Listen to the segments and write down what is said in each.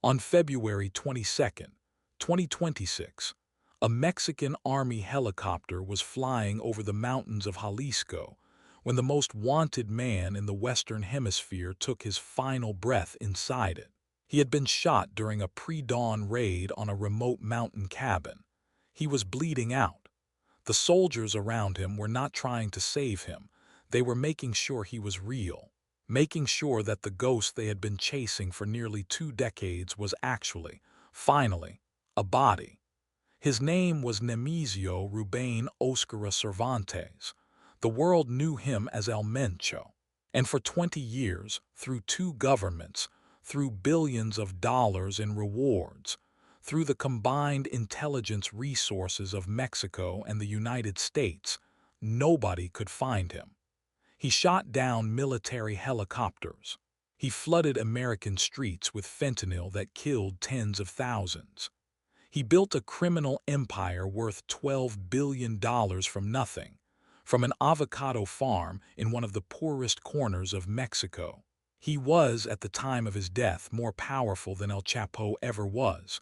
On February 22, 2026, a Mexican Army helicopter was flying over the mountains of Jalisco when the most wanted man in the Western Hemisphere took his final breath inside it. He had been shot during a pre-dawn raid on a remote mountain cabin. He was bleeding out. The soldiers around him were not trying to save him. They were making sure he was real, making sure that the ghost they had been chasing for nearly 2 decades was actually, finally, a body. His name was Nemesio Rubén Oseguera Cervantes. The world knew him as El Mencho. And for 20 years, through 2 governments, through billions of dollars in rewards, through the combined intelligence resources of Mexico and the United States, nobody could find him. He shot down military helicopters. He flooded American streets with fentanyl that killed tens of thousands. He built a criminal empire worth $12 billion from nothing, from an avocado farm in one of the poorest corners of Mexico. He was, at the time of his death, more powerful than El Chapo ever was,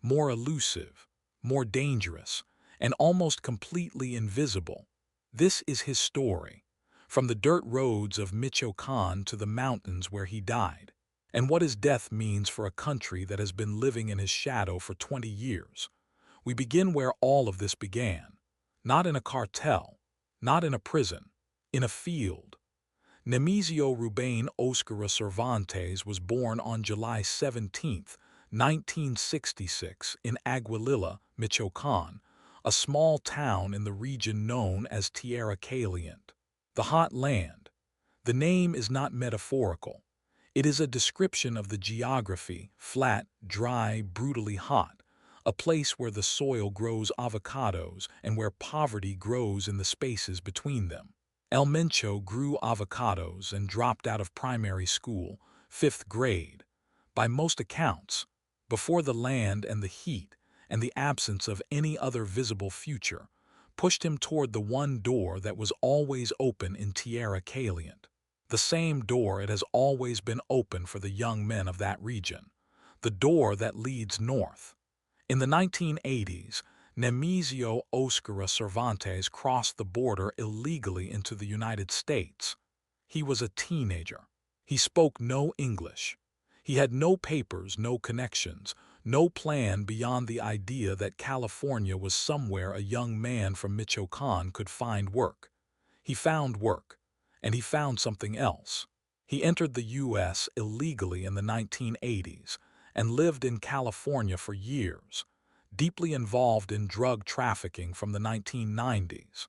more elusive, more dangerous, and almost completely invisible. This is his story, from the dirt roads of Michoacán to the mountains where he died, and what his death means for a country that has been living in his shadow for 20 years. We begin where all of this began, not in a cartel, not in a prison, in a field. Nemesio Rubén Oseguera Cervantes was born on July 17, 1966, in Aguililla, Michoacán, a small town in the region known as Tierra Caliente, the hot land. The name is not metaphorical. It is a description of the geography, flat, dry, brutally hot, a place where the soil grows avocados and where poverty grows in the spaces between them. El Mencho grew avocados and dropped out of primary school, 5th grade. By most accounts, before the land and the heat and the absence of any other visible future pushed him toward the one door that was always open in Tierra Caliente, the same door it has always been open for the young men of that region, the door that leads north. In the 1980s, Nemesio Oseguera Cervantes crossed the border illegally into the United States. He was a teenager. He spoke no English. He had no papers, no connections, no plan beyond the idea that California was somewhere a young man from Michoacán could find work. He found work, and he found something else. He entered the U.S. illegally in the 1980s and lived in California for years, deeply involved in drug trafficking from the 1990s.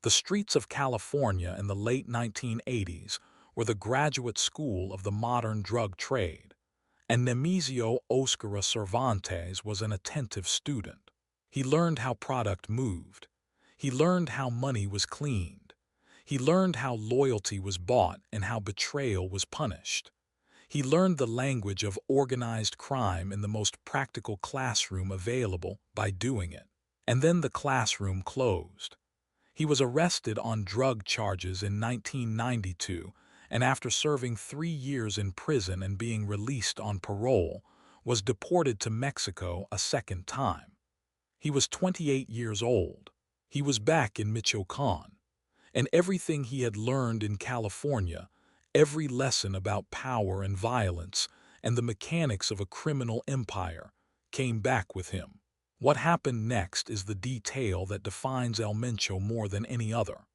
The streets of California in the late 1980s were the graduate school of the modern drug trade, and Nemesio Oseguera Cervantes was an attentive student. He learned how product moved. He learned how money was cleaned. He learned how loyalty was bought and how betrayal was punished. He learned the language of organized crime in the most practical classroom available by doing it. And then the classroom closed. He was arrested on drug charges in 1992, and after serving 3 years in prison and being released on parole, was deported to Mexico a second time. He was 28 years old. He was back in Michoacán, and everything he had learned in California, every lesson about power and violence and the mechanics of a criminal empire, came back with him. What happened next is the detail that defines El Mencho more than any other.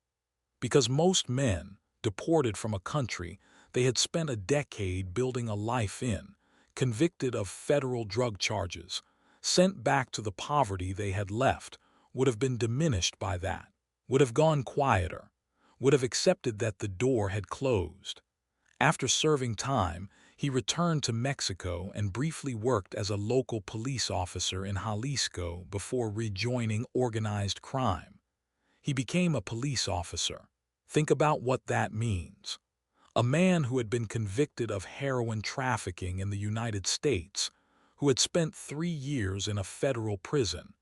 Because most men, deported from a country they had spent a decade building a life in, convicted of federal drug charges, sent back to the poverty they had left, would have been diminished by that, would have gone quieter, would have accepted that the door had closed. After serving time, he returned to Mexico and briefly worked as a local police officer in Jalisco before rejoining organized crime. He became a police officer. Think about what that means. A man who had been convicted of heroin trafficking in the United States, who had spent 3 years in a federal prison,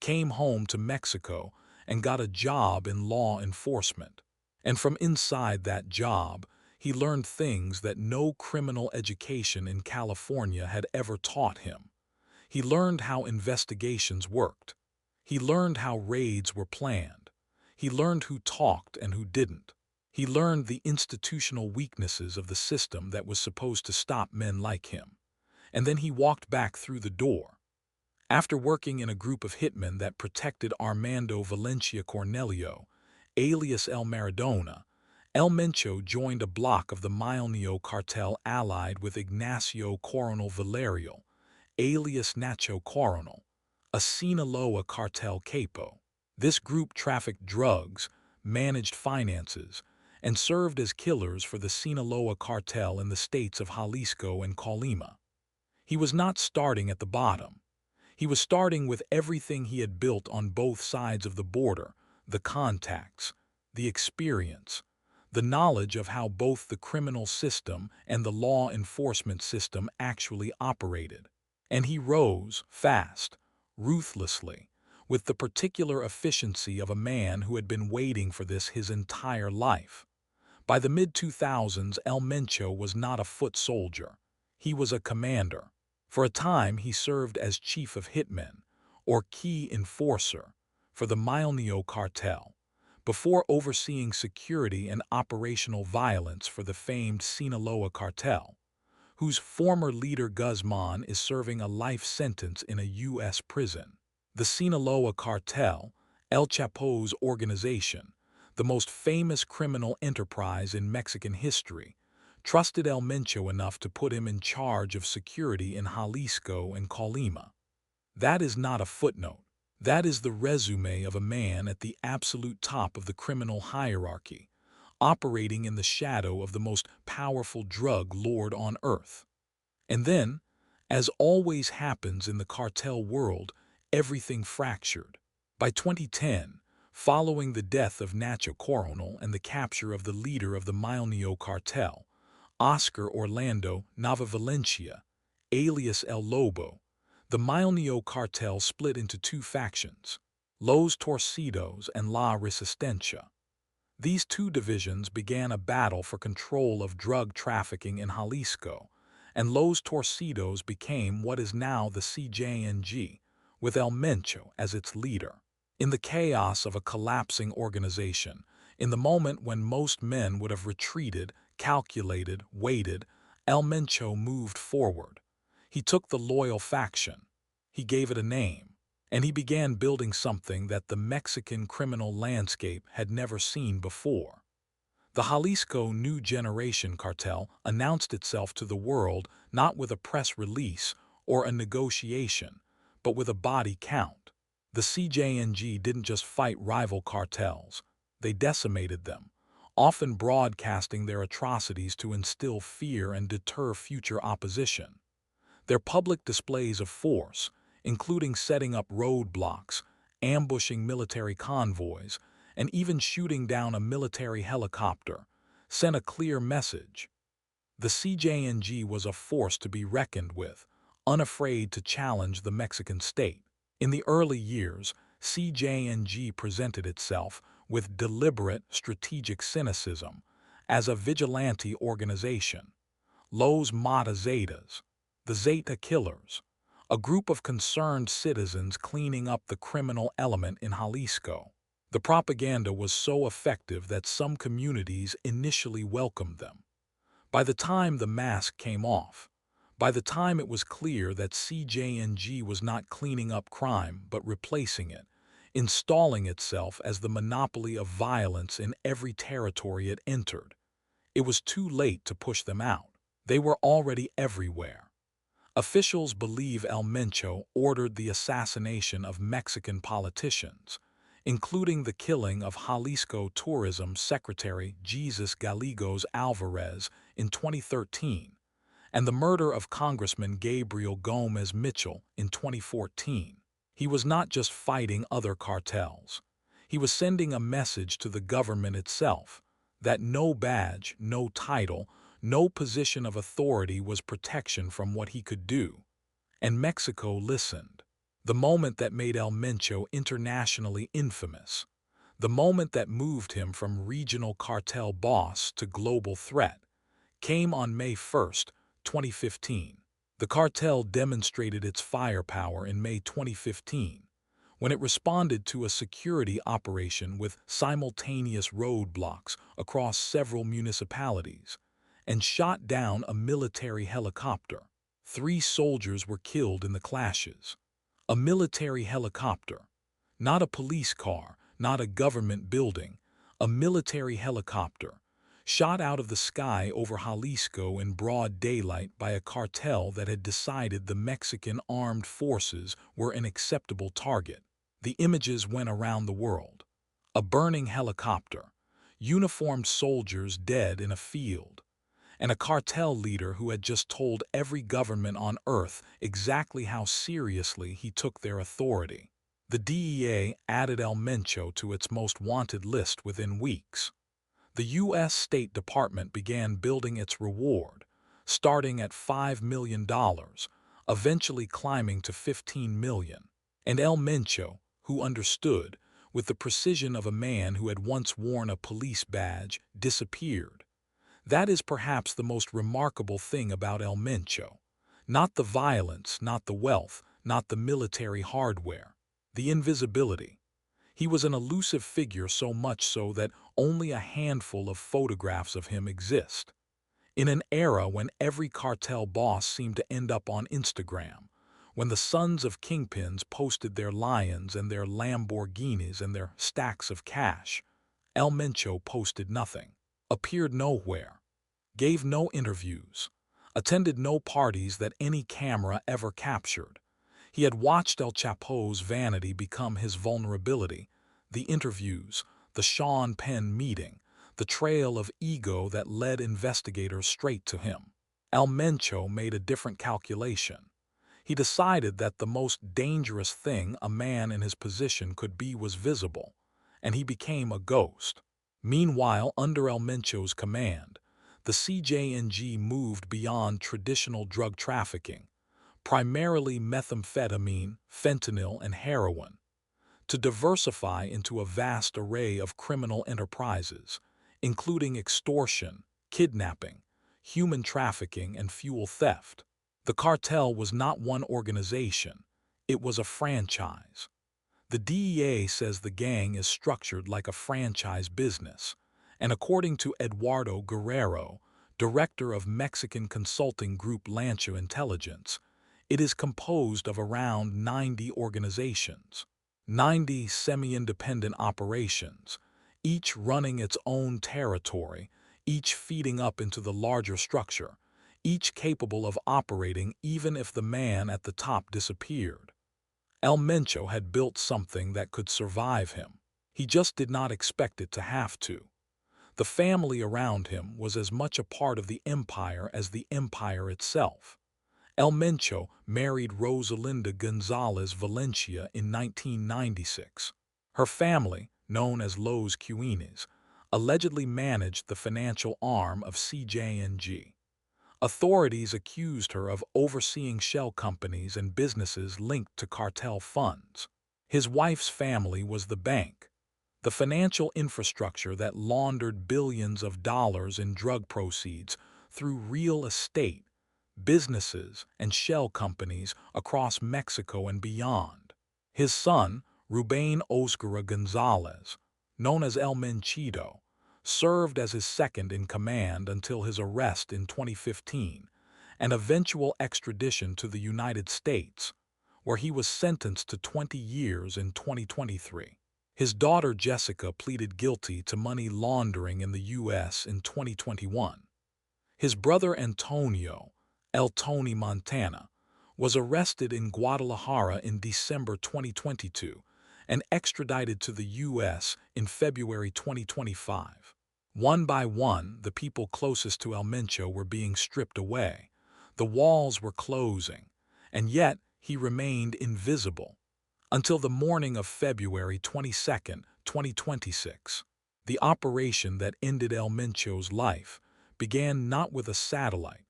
came home to Mexico and got a job in law enforcement. And from inside that job, He learned things that no criminal education in California had ever taught him. He learned how investigations worked. He learned how raids were planned. He learned who talked and who didn't. He learned the institutional weaknesses of the system that was supposed to stop men like him. And then he walked back through the door. After working in a group of hitmen that protected Armando Valencia Cornelio, alias El Maradona, El Mencho joined a block of the Michoacán cartel allied with Ignacio Coronel Valerio, alias Nacho Coronel, a Sinaloa cartel capo. This group trafficked drugs, managed finances, and served as killers for the Sinaloa cartel in the states of Jalisco and Colima. He was not starting at the bottom. He was starting with everything he had built on both sides of the border: the contacts, the experience, the knowledge of how both the criminal system and the law enforcement system actually operated. And he rose fast, ruthlessly, with the particular efficiency of a man who had been waiting for this his entire life. By the mid-2000s, El Mencho was not a foot soldier. He was a commander. For a time, he served as chief of hitmen, or key enforcer, for the Michoacán cartel, before overseeing security and operational violence for the famed Sinaloa cartel, whose former leader Guzman is serving a life sentence in a U.S. prison. The Sinaloa cartel, El Chapo's organization, the most famous criminal enterprise in Mexican history, trusted El Mencho enough to put him in charge of security in Jalisco and Colima. That is not a footnote. That is the resume of a man at the absolute top of the criminal hierarchy, operating in the shadow of the most powerful drug lord on earth. And then, as always happens in the cartel world, everything fractured. By 2010, following the death of Nacho Coronel and the capture of the leader of the Michoacán cartel, Oscar Orlando Nava Valencia, alias El Lobo, the Michoacán cartel split into two factions, Los Torcidos and La Resistencia. These two divisions began a battle for control of drug trafficking in Jalisco, and Los Torcidos became what is now the CJNG, with El Mencho as its leader. In the chaos of a collapsing organization, in the moment when most men would have retreated, calculated, waited, El Mencho moved forward. He took the loyal faction. He gave it a name. And he began building something that the Mexican criminal landscape had never seen before. The Jalisco New Generation Cartel announced itself to the world not with a press release or a negotiation, but with a body count. The CJNG didn't just fight rival cartels. They decimated them, often broadcasting their atrocities to instill fear and deter future opposition. Their public displays of force, including setting up roadblocks, ambushing military convoys, and even shooting down a military helicopter, sent a clear message. The CJNG was a force to be reckoned with, unafraid to challenge the Mexican state. In the early years, CJNG presented itself with deliberate, strategic cynicism as a vigilante organization. Los Mata Zetas, the Zeta Killers, a group of concerned citizens cleaning up the criminal element in Jalisco. The propaganda was so effective that some communities initially welcomed them. By the time the mask came off, by the time it was clear that CJNG was not cleaning up crime but replacing it, installing itself as the monopoly of violence in every territory it entered, it was too late to push them out. They were already everywhere. Officials believe El Mencho ordered the assassination of Mexican politicians, including the killing of Jalisco Tourism Secretary Jesus Gallegos Alvarez in 2013, and the murder of Congressman Gabriel Gomez Mitchell in 2014. He was not just fighting other cartels. He was sending a message to the government itself that no badge, no title, no position of authority was protection from what he could do. And Mexico listened. The moment that made El Mencho internationally infamous, the moment that moved him from regional cartel boss to global threat, came on May 1, 2015. The cartel demonstrated its firepower in May 2015 when it responded to a security operation with simultaneous roadblocks across several municipalities and shot down a military helicopter. 3 soldiers were killed in the clashes. A military helicopter, not a police car, not a government building, a military helicopter, shot out of the sky over Jalisco in broad daylight by a cartel that had decided the Mexican armed forces were an acceptable target. The images went around the world. A burning helicopter, uniformed soldiers dead in a field, and a cartel leader who had just told every government on earth exactly how seriously he took their authority. The DEA added El Mencho to its most wanted list within weeks. The U.S. State Department began building its reward, starting at $5 million, eventually climbing to $15 million. And El Mencho, who understood, with the precision of a man who had once worn a police badge, disappeared. That is perhaps the most remarkable thing about El Mencho. Not the violence, not the wealth, not the military hardware. The invisibility. He was an elusive figure, so much so that only a handful of photographs of him exist. In an era when every cartel boss seemed to end up on Instagram, when the sons of kingpins posted their lions and their Lamborghinis and their stacks of cash, El Mencho posted nothing, appeared nowhere, gave no interviews, attended no parties that any camera ever captured. He had watched El Chapo's vanity become his vulnerability, the interviews, the Sean Penn meeting, the trail of ego that led investigators straight to him. El Mencho made a different calculation. He decided that the most dangerous thing a man in his position could be was visible, and he became a ghost. Meanwhile, under El Mencho's command, the CJNG moved beyond traditional drug trafficking, primarily methamphetamine, fentanyl, and heroin, to diversify into a vast array of criminal enterprises, including extortion, kidnapping, human trafficking, and fuel theft. The cartel was not one organization, it was a franchise. The DEA says the gang is structured like a franchise business, and according to Eduardo Guerrero, director of Mexican consulting group Lancha Intelligence, it is composed of around 90 organizations, 90 semi-independent operations, each running its own territory, each feeding up into the larger structure, each capable of operating even if the man at the top disappeared. El Mencho had built something that could survive him. He just did not expect it to have to. The family around him was as much a part of the empire as the empire itself. El Mencho married Rosalinda Gonzalez Valencia in 1996. Her family, known as Los Cuines, allegedly managed the financial arm of CJNG. Authorities accused her of overseeing shell companies and businesses linked to cartel funds. His wife's family was the bank, the financial infrastructure that laundered billions of dollars in drug proceeds through real estate, businesses, and shell companies across Mexico and beyond. His son, Rubén Oseguera Gonzalez, known as El Menchito, served as his second in command until his arrest in 2015 and eventual extradition to the United States, where he was sentenced to 20 years in 2023. His daughter Jessica pleaded guilty to money laundering in the U.S. in 2021. His brother Antonio, El Tony Montana, was arrested in Guadalajara in December 2022 and extradited to the U.S. in February 2025. One by one, the people closest to El Mencho were being stripped away. The walls were closing, and yet he remained invisible until the morning of February 22, 2026. The operation that ended El Mencho's life began not with a satellite,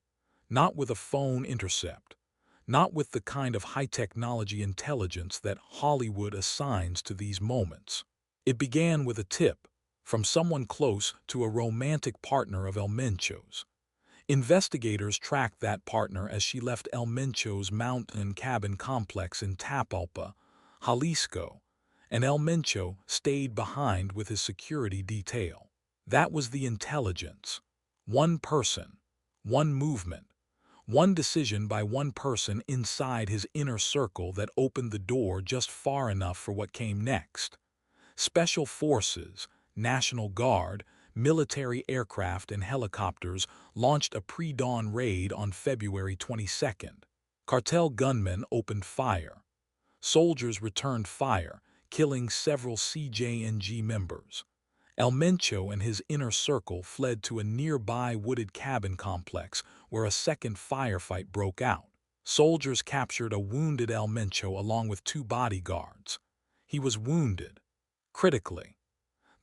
not with a phone intercept, not with the kind of high-technology intelligence that Hollywood assigns to these moments. It began with a tip from someone close to a romantic partner of El Mencho's. Investigators tracked that partner as she left El Mencho's mountain cabin complex in Tapalpa, Jalisco, and El Mencho stayed behind with his security detail. That was the intelligence. One person, one movement, one decision by one person inside his inner circle that opened the door just far enough for what came next. Special forces, National Guard, military aircraft and helicopters launched a pre-dawn raid on February 22nd. Cartel gunmen opened fire. Soldiers returned fire, killing several CJNG members. El Mencho and his inner circle fled to a nearby wooded cabin complex where a second firefight broke out. Soldiers captured a wounded El Mencho along with 2 bodyguards. He was wounded, critically.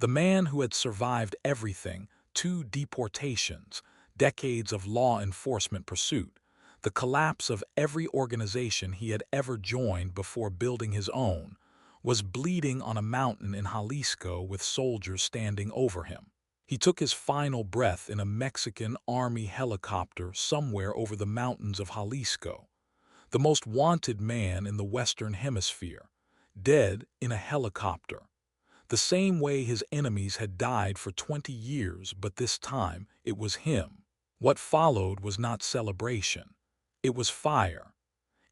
The man who had survived everything, 2 deportations, decades of law enforcement pursuit, the collapse of every organization he had ever joined before building his own, was bleeding on a mountain in Jalisco with soldiers standing over him. He took his final breath in a Mexican army helicopter somewhere over the mountains of Jalisco, the most wanted man in the Western Hemisphere, dead in a helicopter. The same way his enemies had died for 20 years, but this time it was him. What followed was not celebration. It was fire.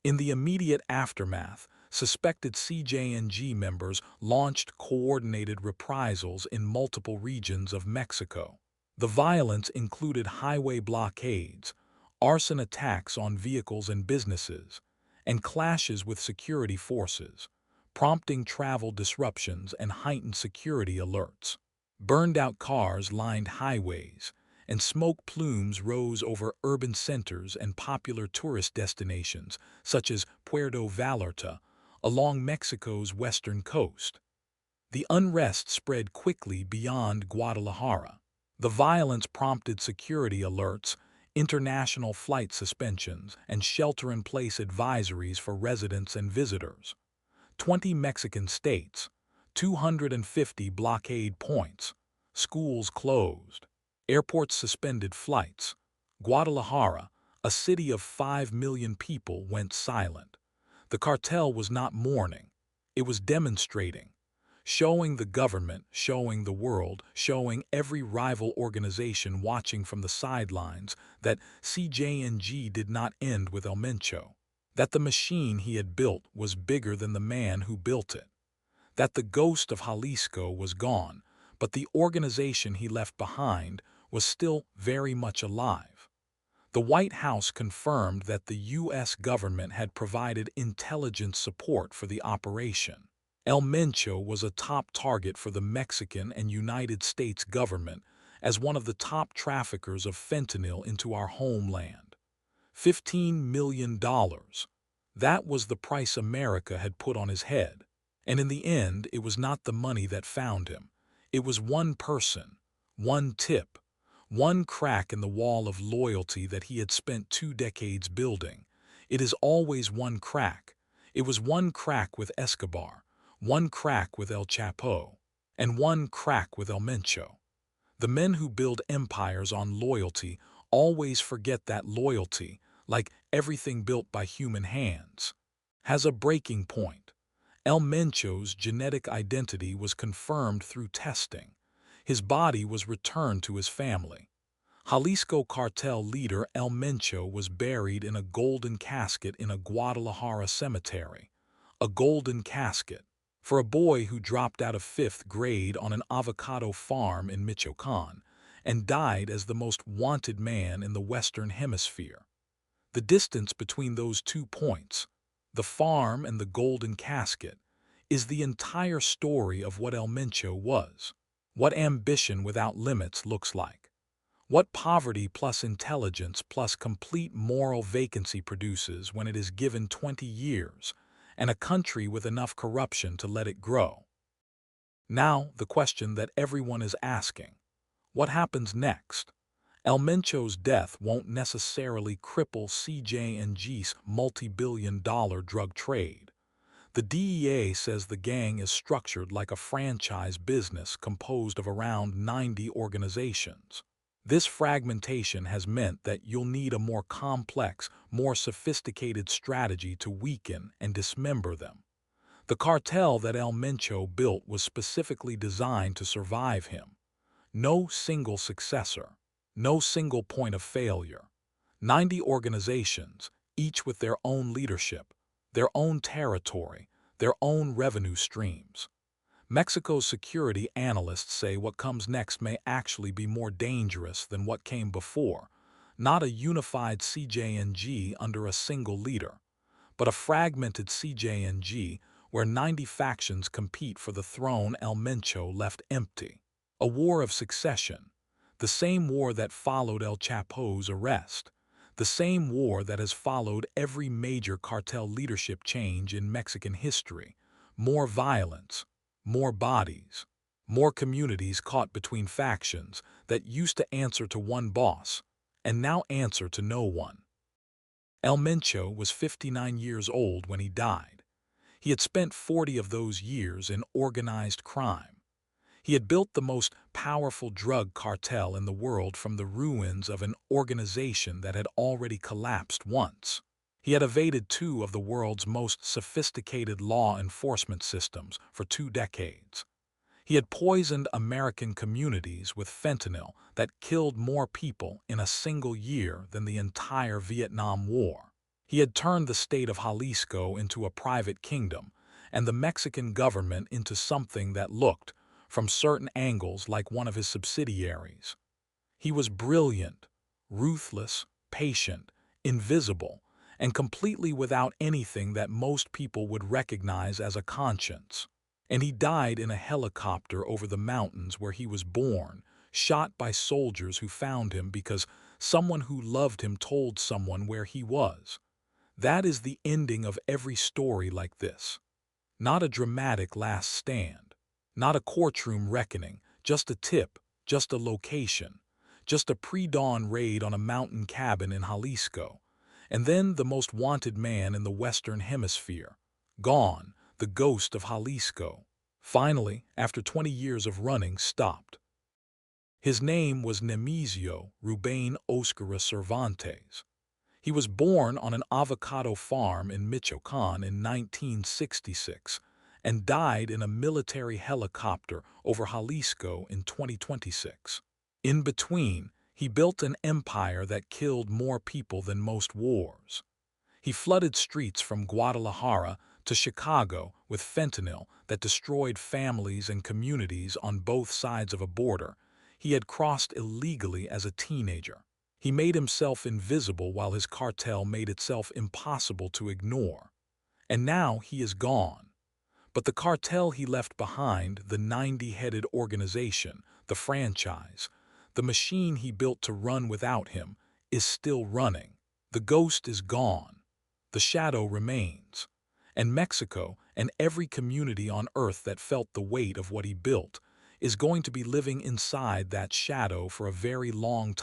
In the immediate aftermath, suspected CJNG members launched coordinated reprisals in multiple regions of Mexico. The violence included highway blockades, arson attacks on vehicles and businesses, and clashes with security forces, prompting travel disruptions and heightened security alerts. Burned-out cars lined highways, and smoke plumes rose over urban centers and popular tourist destinations such as Puerto Vallarta along Mexico's western coast. The unrest spread quickly beyond Guadalajara. The violence prompted security alerts, international flight suspensions, and shelter-in-place advisories for residents and visitors. 20 Mexican states, 250 blockade points, schools closed, airports suspended flights. Guadalajara, a city of 5 million people, went silent. The cartel was not mourning. It was demonstrating, showing the government, showing the world, showing every rival organization watching from the sidelines that CJNG did not end with El Mencho, that the machine he had built was bigger than the man who built it, that the ghost of Jalisco was gone, but the organization he left behind was still very much alive. The White House confirmed that the U.S. government had provided intelligence support for the operation. El Mencho was a top target for the Mexican and United States government as one of the top traffickers of fentanyl into our homeland. $15 million. That was the price America had put on his head. And in the end, it was not the money that found him. It was one person, one tip, one crack in the wall of loyalty that he had spent 2 decades building. It is always one crack. It was one crack with Escobar, one crack with El Chapo, and one crack with El Mencho. The men who build empires on loyalty always forget that loyalty, like everything built by human hands, has a breaking point. El Mencho's genetic identity was confirmed through testing. His body was returned to his family. Jalisco cartel leader El Mencho was buried in a golden casket in a Guadalajara cemetery. A golden casket. For a boy who dropped out of 5th grade on an avocado farm in Michoacán and died as the most wanted man in the Western Hemisphere. The distance between those 2 points, the farm and the golden casket, is the entire story of what El Mencho was, what ambition without limits looks like, what poverty plus intelligence plus complete moral vacancy produces when it is given 20 years, and a country with enough corruption to let it grow. Now, the question that everyone is asking, what happens next? El Mencho's death won't necessarily cripple CJNG's multi-billion-dollar drug trade. The DEA says the gang is structured like a franchise business composed of around 90 organizations. This fragmentation has meant that you'll need a more complex, more sophisticated strategy to weaken and dismember them. The cartel that El Mencho built was specifically designed to survive him. No single successor, no single point of failure. 90 organizations, each with their own leadership, their own territory, their own revenue streams. Mexico's security analysts say what comes next may actually be more dangerous than what came before, not a unified CJNG under a single leader, but a fragmented CJNG where 90 factions compete for the throne El Mencho left empty. A war of succession, the same war that followed El Chapo's arrest, the same war that has followed every major cartel leadership change in Mexican history. More violence, more bodies, more communities caught between factions that used to answer to one boss and now answer to no one. El Mencho was 59 years old when he died. He had spent 40 of those years in organized crime. He had built the most powerful drug cartel in the world from the ruins of an organization that had already collapsed once. He had evaded two of the world's most sophisticated law enforcement systems for 2 decades. He had poisoned American communities with fentanyl that killed more people in a single year than the entire Vietnam War. He had turned the state of Jalisco into a private kingdom and the Mexican government into something that looked, from certain angles, like one of his subsidiaries. He was brilliant, ruthless, patient, invisible, and completely without anything that most people would recognize as a conscience. And he died in a helicopter over the mountains where he was born, shot by soldiers who found him because someone who loved him told someone where he was. That is the ending of every story like this. Not a dramatic last stand, not a courtroom reckoning, just a tip, just a location, just a pre-dawn raid on a mountain cabin in Jalisco. And then the most wanted man in the Western Hemisphere, gone, the ghost of Jalisco. Finally, after 20 years of running, stopped. His name was Nemesio Rubén Oseguera Cervantes. He was born on an avocado farm in Michoacán in 1966 and died in a military helicopter over Jalisco in 2026. In between, he built an empire that killed more people than most wars. He flooded streets from Guadalajara to Chicago with fentanyl that destroyed families and communities on both sides of a border he had crossed illegally as a teenager. He made himself invisible while his cartel made itself impossible to ignore. And now he is gone. But the cartel he left behind, the 90-headed organization, the franchise, the machine he built to run without him, is still running. The ghost is gone. The shadow remains. And Mexico, and every community on earth that felt the weight of what he built, is going to be living inside that shadow for a very long time.